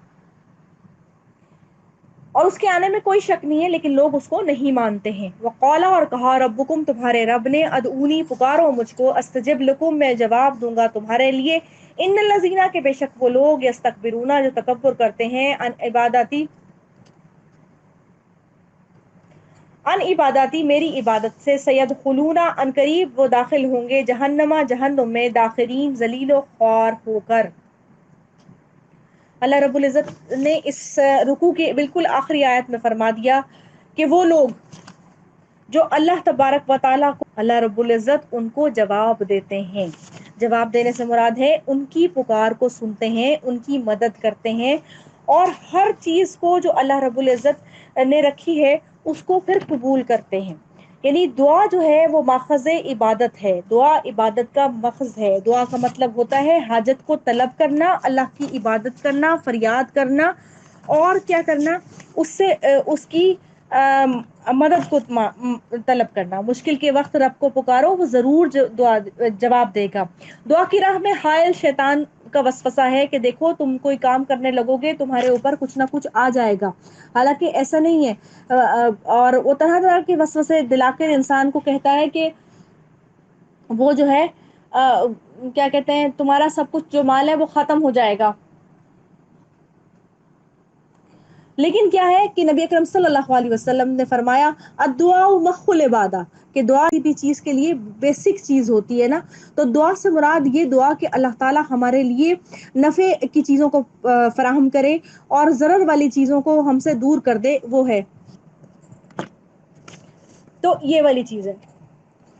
Speaker 1: اور اس کے آنے میں کوئی شک نہیں ہے لیکن لوگ اس کو نہیں مانتے ہیں۔ وقالا اور کہا ربکم تمہارے رب نے ادعونی پکارو مجھ کو استجب لکم میں جواب دوں گا تمہارے لیے، ان الذین کے بے شک وہ لوگ یستکبرون جو تکبر کرتے ہیں ان عبادتی میری عبادت سے، سیدخلون ان قریب وہ داخل ہوں گے جہنما جہنم میں، داخرین ذلیل و خوار ہو کر۔ اللہ رب العزت نے اس رکوع کے بالکل آخری آیت میں فرما دیا کہ وہ لوگ جو اللہ تبارک و تعالیٰ کو اللہ رب العزت ان کو جواب دیتے ہیں۔ جواب دینے سے مراد ہے ان کی پکار کو سنتے ہیں، ان کی مدد کرتے ہیں، اور ہر چیز کو جو اللہ رب العزت نے رکھی ہے اس کو پھر قبول کرتے ہیں۔ یعنی دعا جو ہے وہ ماخذ عبادت ہے، دعا عبادت کا ماخذ ہے۔ دعا کا مطلب ہوتا ہے حاجت کو طلب کرنا، اللہ کی عبادت کرنا، فریاد کرنا، اور کیا کرنا اس سے اس کی مدد کو طلب کرنا۔ مشکل کے وقت رب کو پکارو وہ ضرور جواب دے گا۔ دعا کی راہ میں حائل شیطان کا وسوسہ ہے کہ دیکھو تم کوئی کام کرنے لگو گے تمہارے اوپر کچھ نہ کچھ آ جائے گا، حالانکہ ایسا نہیں ہے، اور وہ طرح طرح کے وسوسے دلا کر انسان کو کہتا ہے کہ وہ جو ہے کیا کہتے ہیں تمہارا سب کچھ جو مال ہے وہ ختم ہو جائے گا۔ لیکن کیا ہے کہ نبی اکرم صلی اللہ علیہ وسلم نے فرمایا الدعاء مخ العبادہ، کہ دعا کسی بھی چیز کے لیے بیسک چیز ہوتی ہے نا، تو دعا سے مراد یہ دعا کہ اللہ تعالی ہمارے لیے نفع کی چیزوں کو فراہم کرے اور ضرر والی چیزوں کو ہم سے دور کر دے، وہ ہے تو یہ والی چیز ہے۔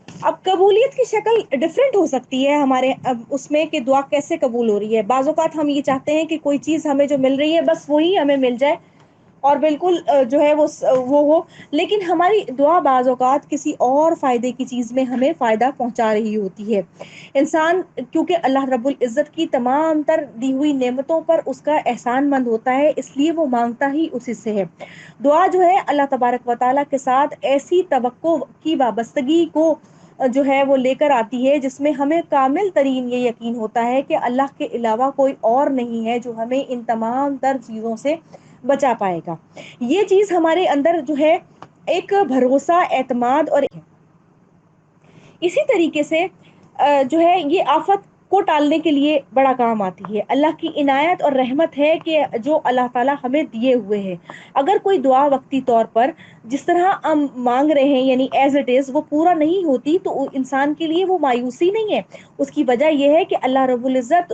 Speaker 1: اب قبولیت کی شکل ڈفرینٹ ہو سکتی ہے ہمارے اس میں کہ دعا کیسے قبول ہو رہی ہے۔ بعض اوقات ہم یہ چاہتے ہیں کہ کوئی چیز ہمیں جو مل رہی ہے بس وہی ہمیں مل جائے اور بالکل جو ہے وہ ہو، لیکن ہماری دعا بعض اوقات کسی اور فائدے کی چیز میں ہمیں فائدہ پہنچا رہی ہوتی ہے۔ انسان کیونکہ اللہ رب العزت کی تمام تر دی ہوئی نعمتوں پر اس کا احسان مند ہوتا ہے، اس لیے وہ مانگتا ہی اسی سے ہے۔ دعا جو ہے اللہ تبارک و تعالیٰ کے ساتھ ایسی توقع کی وابستگی کو جو ہے وہ لے کر آتی ہے جس میں ہمیں کامل ترین یہ یقین ہوتا ہے کہ اللہ کے علاوہ کوئی اور نہیں ہے جو ہمیں ان تمام تر چیزوں سے بچا پائے گا۔ یہ چیز ہمارے اندر جو ہے ایک بھروسہ، اعتماد، اور اسی طریقے سے جو ہے یہ آفت کو ٹالنے کے لیے بڑا کام آتی ہے۔ اللہ کی عنایت اور رحمت ہے کہ جو اللہ تعالیٰ ہمیں دیے ہوئے ہیں، اگر کوئی دعا وقتی طور پر جس طرح ہم مانگ رہے ہیں یعنی ایز اٹ از وہ پورا نہیں ہوتی تو انسان کے لیے وہ مایوسی نہیں ہے، اس کی وجہ یہ ہے کہ اللہ رب العزت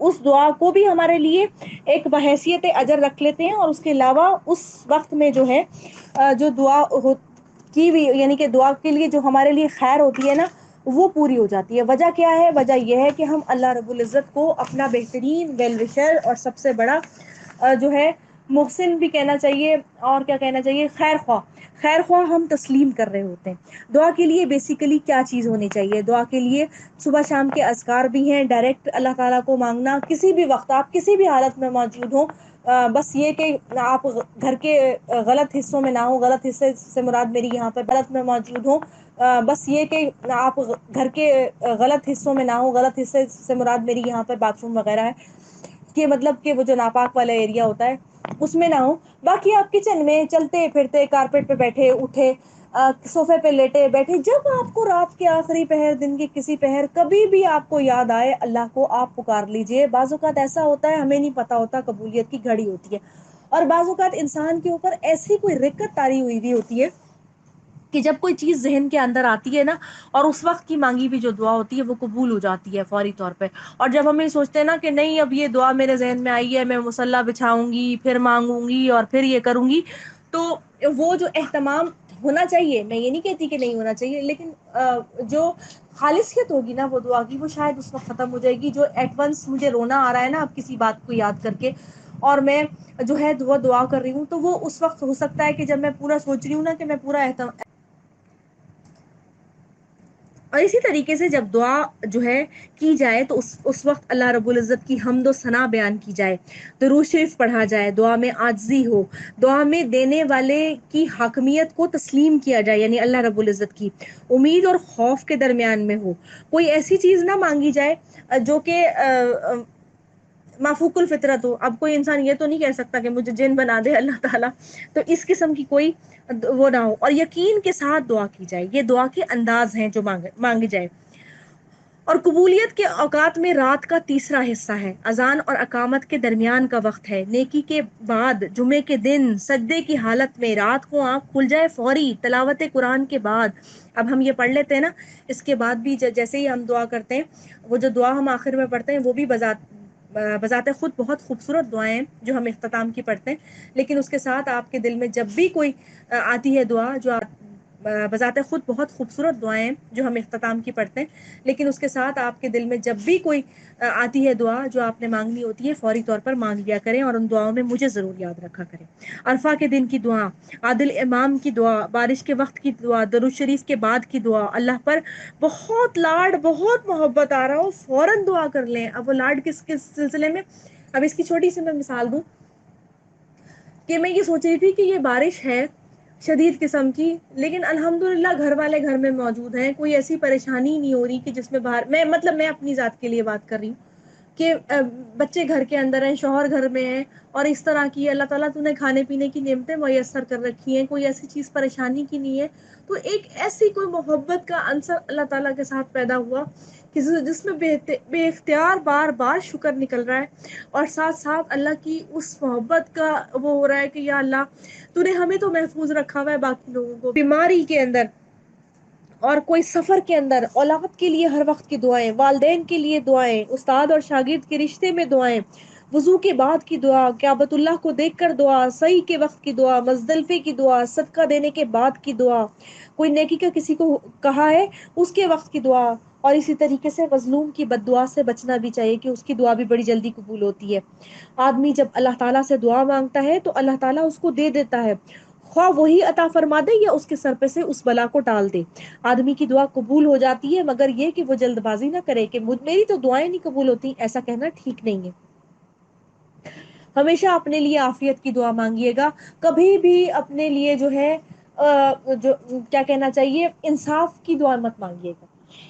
Speaker 1: اس دعا کو بھی ہمارے لیے ایک بحیثیت اجر رکھ لیتے ہیں، اور اس کے علاوہ اس وقت میں جو ہے جو دعا کی بھی یعنی کہ دعا کے لیے جو ہمارے لیے خیر ہوتی ہے نا وہ پوری ہو جاتی ہے۔ وجہ کیا ہے؟ وجہ یہ ہے کہ ہم اللہ رب العزت کو اپنا بہترین ویل وشر اور سب سے بڑا جو ہے محسن بھی کہنا چاہیے، اور کیا کہنا چاہیے، خیر خواہ خیر خواہ ہم تسلیم کر رہے ہوتے ہیں۔ دعا کے لیے بیسیکلی کیا چیز ہونی چاہیے؟ دعا کے لیے صبح شام کے اذکار بھی ہیں، ڈائریکٹ اللہ تعالیٰ کو مانگنا، کسی بھی وقت آپ کسی بھی حالت میں موجود ہوں، بس یہ کہ آپ گھر کے غلط حصوں میں نہ ہوں، غلط حصے سے مراد میری یہاں پر غلط میں موجود ہوں، بس یہ کہ آپ گھر کے غلط حصوں میں نہ ہوں، غلط حصے سے مراد میری یہاں پر باتھ روم وغیرہ ہے، کہ مطلب کہ وہ جو ناپاک والا ایریا ہوتا ہے اس میں نہ ہو، باقی آپ کچن میں چلتے پھرتے، کارپیٹ پہ بیٹھے اٹھے، صوفے پہ لیٹے بیٹھے، جب آپ کو رات کے آخری پہر، دن کے کسی پہر، کبھی بھی آپ کو یاد آئے اللہ کو، آپ پکار لیجئے۔ بعض اوقات ایسا ہوتا ہے ہمیں نہیں پتا ہوتا، قبولیت کی گھڑی ہوتی ہے، اور بعض اوقات انسان کے اوپر ایسی کوئی رکت طاری ہوئی ہوتی ہے کہ جب کوئی چیز ذہن کے اندر آتی ہے نا، اور اس وقت کی مانگی بھی جو دعا ہوتی ہے وہ قبول ہو جاتی ہے فوری طور پہ۔ اور جب ہم یہ سوچتے ہیں نا کہ نہیں اب یہ دعا میرے ذہن میں آئی ہے، میں مصلی بچھاؤں گی، پھر مانگوں گی اور پھر یہ کروں گی، تو وہ جو اہتمام ہونا چاہیے، میں یہ نہیں کہتی کہ نہیں ہونا چاہیے، لیکن جو خالصیت ہوگی نا وہ دعا کی، وہ شاید اس وقت ختم ہو جائے گی۔ جو ایٹ ونس مجھے رونا آ رہا ہے نا اب کسی بات کو یاد کر کے، اور میں جو ہے دعا کر رہی ہوں، تو وہ اس وقت ہو سکتا ہے کہ جب میں پورا سوچ رہی ہوں نا کہ میں پورا اور اسی طریقے سے جب دعا جو ہے کی جائے تو اس وقت اللہ رب العزت کی حمد و ثنا بیان کی جائے، درود شریف پڑھا جائے، دعا میں عاجزی ہو، دعا میں دینے والے کی حاکمیت کو تسلیم کیا جائے، یعنی اللہ رب العزت کی امید اور خوف کے درمیان میں ہو، کوئی ایسی چیز نہ مانگی جائے جو کہ مافوق الفطرت ہو۔ اب کوئی انسان یہ تو نہیں کہہ سکتا کہ مجھے جن بنا دے اللہ تعالیٰ، تو اس قسم کی کوئی وہ نہ ہو، اور یقین کے ساتھ دعا کی جائے۔ یہ دعا کے انداز ہیں جو مانگی جائے۔ اور قبولیت کے اوقات میں رات کا تیسرا حصہ ہے، اذان اور اقامت کے درمیان کا وقت ہے، نیکی کے بعد، جمعے کے دن سجدے کی حالت میں، رات کو آنکھ کھل جائے فوری، تلاوت قرآن کے بعد۔ اب ہم یہ پڑھ لیتے ہیں نا، اس کے بعد بھی جیسے ہی ہم دعا کرتے ہیں، وہ جو دعا ہم آخر میں پڑھتے ہیں وہ بھی بذات خود بہت خوبصورت دعائیں ہیں جو ہم اختتام کی پڑھتے ہیں، لیکن اس کے ساتھ آپ کے دل میں جب بھی کوئی آتی ہے دعا، جو بذات خود بہت خوبصورت دعائیں ہیں جو ہم اختتام کی پڑھتے ہیں، لیکن اس کے ساتھ آپ کے دل میں جب بھی کوئی آتی ہے دعا جو آپ نے مانگنی ہوتی ہے، فوری طور پر مانگ لیا کریں، اور ان دعاؤں میں مجھے ضرور یاد رکھا کریں۔ عرفہ کے دن کی دعا، عادل امام کی دعا، بارش کے وقت کی دعا، درود شریف کے بعد کی دعا، اللہ پر بہت لاڈ بہت محبت آ رہا ہو فوراً دعا کر لیں۔ اب وہ لاڈ کس سلسلے میں، اب اس کی چھوٹی سی میں مثال دوں کہ میں یہ سوچ رہی تھی کہ یہ بارش ہے شدید قسم کی، لیکن الحمدللہ گھر والے گھر میں موجود ہیں، کوئی ایسی پریشانی نہیں ہو رہی کہ جس میں باہر، میں اپنی ذات کے لیے بات کر رہی ہوں کہ بچے گھر کے اندر ہیں، شوہر گھر میں ہیں، اور اس طرح کی اللہ تعالیٰ تو نے کھانے پینے کی نعمتیں میسر کر رکھی ہیں، کوئی ایسی چیز پریشانی کی نہیں ہے، تو ایک ایسی کوئی محبت کا عنصر اللہ تعالیٰ کے ساتھ پیدا ہوا کہ جس میں بے اختیار بار بار شکر نکل رہا ہے، اور ساتھ ساتھ اللہ کی اس محبت کا وہ ہو رہا ہے کہ یا اللہ تو نے ہمیں تو محفوظ رکھا ہوا ہے، باقی لوگوں کو بیماری کے اندر اور کوئی سفر کے اندر، اولاد کے لیے ہر وقت کی دعائیں، والدین کے لیے دعائیں، استاد اور شاگرد کے رشتے میں دعائیں، وضو کے بعد کی دعا، کعبۃ اللہ کو دیکھ کر دعا، سعی کے وقت کی دعا، مزدلفے کی دعا، صدقہ دینے کے بعد کی دعا، کوئی نیکی کا کسی کو کہا ہے اس کے وقت کی دعا، اور اسی طریقے سے مظلوم کی بد دعا سے بچنا بھی چاہیے کہ اس کی دعا بھی بڑی جلدی قبول ہوتی ہے۔ آدمی جب اللہ تعالیٰ سے دعا مانگتا ہے تو اللہ تعالیٰ اس کو دے دیتا ہے، خواہ وہی عطا فرما دے یا اس کے سر پہ سے اس بلا کو ٹال دے۔ آدمی کی دعا قبول ہو جاتی ہے، مگر یہ کہ وہ جلد بازی نہ کرے کہ میری تو دعائیں نہیں قبول ہوتی، ایسا کہنا ٹھیک نہیں ہے۔ ہمیشہ اپنے لیے عافیت کی دعا مانگیے گا، کبھی بھی اپنے لیے جو ہے جو کیا کہنا چاہیے، انصاف کی دعا مت مانگیے گا۔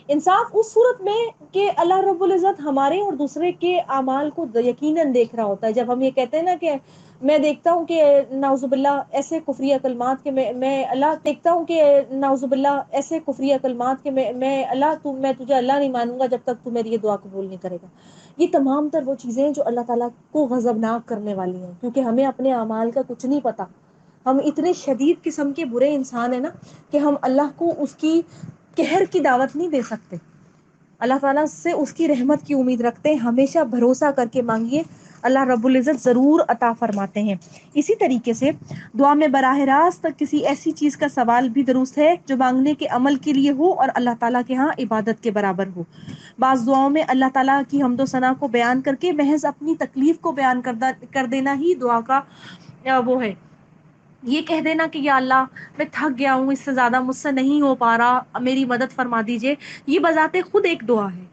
Speaker 1: انصاف اس صورت میں کہ اللہ رب العزت ہمارے اور دوسرے کے اعمال کو یقیناً دیکھ رہا ہوتا ہے۔ جب ہم یہ کہتے ہیں نا کہ میں دیکھتا ہوں کہ نعوذ باللہ ایسے کفری کلمات کہ میں اللہ دیکھتا ہوں کہ نعوذ باللہ ایسے کفری کلمات کہ میں اللہ میں تجھے اللہ نہیں مانوں گا جب تک تو میری یہ دعا قبول نہیں کرے گا۔ یہ تمام تر وہ چیزیں ہیں جو اللہ تعالیٰ کو غضبناک کرنے والی ہیں، کیونکہ ہمیں اپنے اعمال کا کچھ نہیں پتا۔ ہم اتنے شدید قسم کے برے انسان ہیں نا کہ ہم اللہ کو اس کی قہر کی دعوت نہیں دے سکتے۔ اللہ تعالیٰ سے اس کی رحمت کی امید رکھتے ہیں، ہمیشہ بھروسہ کر کے مانگیے، اللہ رب العزت ضرور عطا فرماتے ہیں۔ اسی طریقے سے دعا میں براہ راست کسی ایسی چیز کا سوال بھی درست ہے جو مانگنے کے عمل کے لیے ہو اور اللہ تعالیٰ کے ہاں عبادت کے برابر ہو۔ بعض دعاؤں میں اللہ تعالیٰ کی حمد و ثنا کو بیان کر کے محض اپنی تکلیف کو بیان کر دینا ہی دعا کا وہ ہے، یہ کہہ دینا کہ یا اللہ میں تھک گیا ہوں، اس سے زیادہ مجھ سے نہیں ہو پا رہا، میری مدد فرما دیجئے، یہ بذات خود ایک دعا ہے۔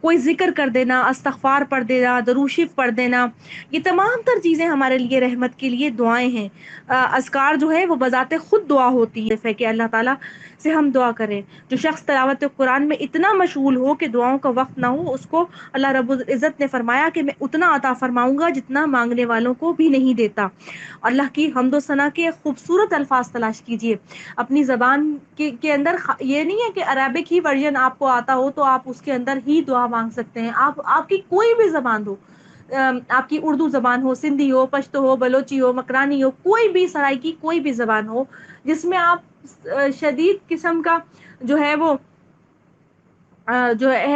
Speaker 1: کوئی ذکر کر دینا، استغفار پڑھ دینا، درود شریف پڑھ دینا، یہ تمام تر چیزیں ہمارے لیے رحمت کے لیے دعائیں ہیں۔ اذکار جو ہے وہ بذات خود دعا ہوتی ہے کہ اللہ تعالیٰ سے ہم دعا کریں۔ جو شخص تلاوت قرآن میں اتنا مشغول ہو کہ دعاؤں کا وقت نہ ہو، اس کو اللہ رب العزت نے فرمایا کہ میں اتنا عطا فرماؤں گا جتنا مانگنے والوں کو بھی نہیں دیتا۔ اللہ کی حمد و ثنا کے خوبصورت الفاظ تلاش کیجئے اپنی زبان کے اندر۔ یہ نہیں ہے کہ عربک ہی ورژن آپ کو آتا ہو تو آپ اس کے اندر ہی دعا مانگ سکتے ہیں، آپ کی کوئی بھی زبان ہو، آپ کی اردو زبان ہو، سندھی ہو، پشتو ہو، بلوچی ہو، مکرانی ہو، کوئی بھی سرائکی کوئی بھی زبان ہو جس میں آپ شدید قسم کا جو ہے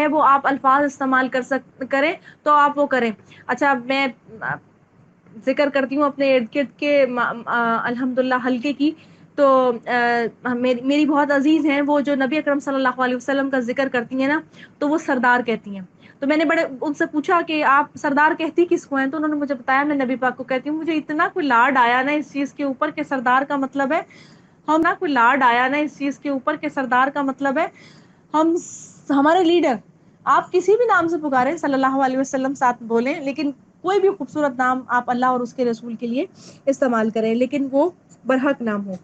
Speaker 1: وہ آپ الفاظ استعمال کریں تو آپ وہ کریں۔ اچھا، میں ذکر کرتی ہوں اپنے ارد گرد کے الحمدللہ حلقے کی، تو میری بہت عزیز ہیں وہ، جو نبی اکرم صلی اللہ علیہ وسلم کا ذکر کرتی ہیں نا تو وہ سردار کہتی ہیں۔ تو میں نے بڑے ان سے پوچھا کہ آپ سردار کہتی کس کو ہیں، تو انہوں نے مجھے بتایا میں نبی پاک کو کہتی ہوں۔ مجھے اتنا کوئی لاڈ آیا نا اس چیز کے اوپر کہ سردار کا مطلب ہے کوئی لاڈ آیا نا اس چیز کے اوپر کہ سردار کا مطلب ہے ہمارے لیڈر۔ آپ کسی بھی نام سے پکاریں، صلی اللہ علیہ وسلم ساتھ بولیں، لیکن کوئی بھی خوبصورت نام آپ اللہ اور اس کے رسول کے لیے استعمال کریں، لیکن وہ برحق نام ہو۔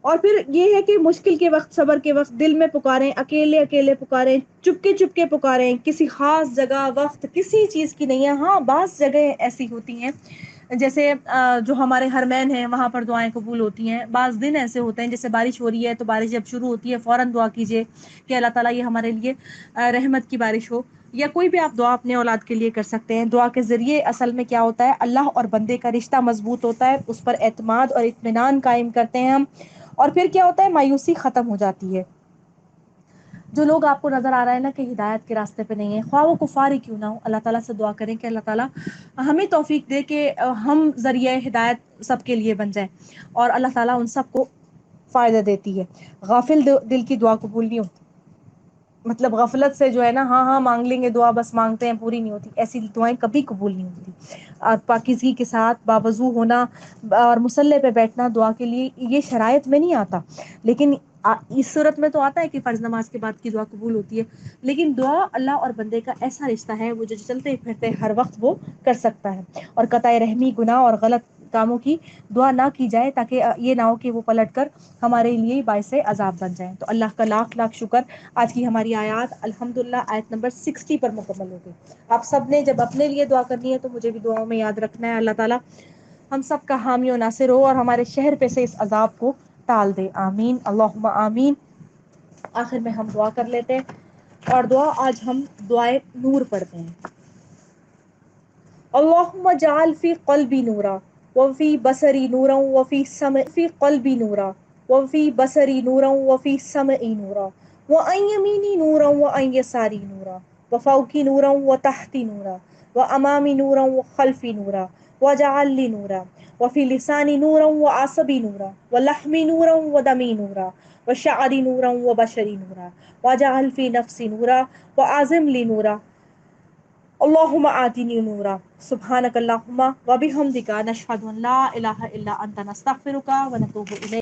Speaker 1: اور پھر یہ ہے کہ مشکل کے وقت، صبر کے وقت دل میں پکاریں، اکیلے اکیلے پکاریں، چپکے چپکے پکاریں، کسی خاص جگہ وقت کسی چیز کی نہیں ہے۔ ہاں بعض جگہیں ایسی ہوتی ہیں جیسے جو ہمارے حرمین ہیں وہاں پر دعائیں قبول ہوتی ہیں۔ بعض دن ایسے ہوتے ہیں جیسے بارش ہو رہی ہے تو بارش جب شروع ہوتی ہے فوراً دعا کیجیے کہ اللہ تعالیٰ یہ ہمارے لیے رحمت کی بارش ہو، یا کوئی بھی آپ دعا اپنے اولاد کے لیے کر سکتے ہیں۔ دعا کے ذریعے اصل میں کیا ہوتا ہے، اللہ اور بندے کا رشتہ مضبوط ہوتا ہے، اس پر اعتماد اور اطمینان قائم کرتے ہیں ہم، اور پھر کیا ہوتا ہے، مایوسی ختم ہو جاتی ہے۔ جو لوگ آپ کو نظر آ رہا ہے نا کہ ہدایت کے راستے پہ نہیں ہے، خواہ وہ کفار ہی کیوں نہ ہو، اللہ تعالیٰ سے دعا کریں کہ اللہ تعالیٰ ہمیں توفیق دے کہ ہم ذریعہ ہدایت سب کے لیے بن جائیں، اور اللہ تعالیٰ ان سب کو فائدہ دیتی ہے۔ غافل دل کی دعا قبول نہیں ہوتی، مطلب غفلت سے جو ہے نا، ہاں مانگ لیں گے دعا، بس مانگتے ہیں پوری نہیں ہوتی، ایسی دعائیں کبھی قبول نہیں ہوتی۔ اور پاکیزگی کے ساتھ باوضو ہونا اور مصلے پہ بیٹھنا دعا کے لیے، یہ شرائط میں نہیں آتا، لیکن اس صورت میں تو آتا ہے کہ فرض نماز کے بعد کی دعا قبول ہوتی ہے۔ لیکن دعا اللہ اور بندے کا ایسا رشتہ ہے وہ جو چلتے پھرتے ہر وقت وہ کر سکتا ہے، اور قطع رحمی، گناہ اور غلط کاموں کی دعا نہ کی جائے، تاکہ یہ نہ ہو کہ وہ پلٹ کر ہمارے لیے باعث عذاب بن جائیں۔ تو اللہ کا لاکھ لاکھ شکر، آج کی ہماری آیات الحمدللہ آیت نمبر 60 پر مکمل ہو گئی۔ آپ سب نے جب اپنے لیے دعا کرنی ہے تو مجھے بھی دعاؤں میں یاد رکھنا ہے۔ اللہ تعالیٰ ہم سب کا حامی و ناصر ہو اور ہمارے شہر پہ سے اس عذاب کو ٹال دے، آمین اللہم آمین۔ آخر میں ہم دعا کر لیتے ہیں، اور دعا آج ہم دعائے نور پڑھتے ہیں۔ اللہم اجعل فی قلبی نورا وفی بصری نورا وفی سمعی قلبی نورا وفی بصری نورا وفی سمعی نورا وعن یمینی نورا وعن یساری نورا وفوقی نورا وتحتی نورا وامامی نورا وخلفی نورا واجعل لی نورا وفی لسانی نورا وعصبی نورا ولحمی نورا ودمی نورا وشعری نورا وبشری نورا واجعل فی نفسی نورا وعظم لی نورا اللہم آتنی نورا سبحانک اللہم وبحمدک نشہد ان لا الہ الا انت نستغفرک ونتوب الیک۔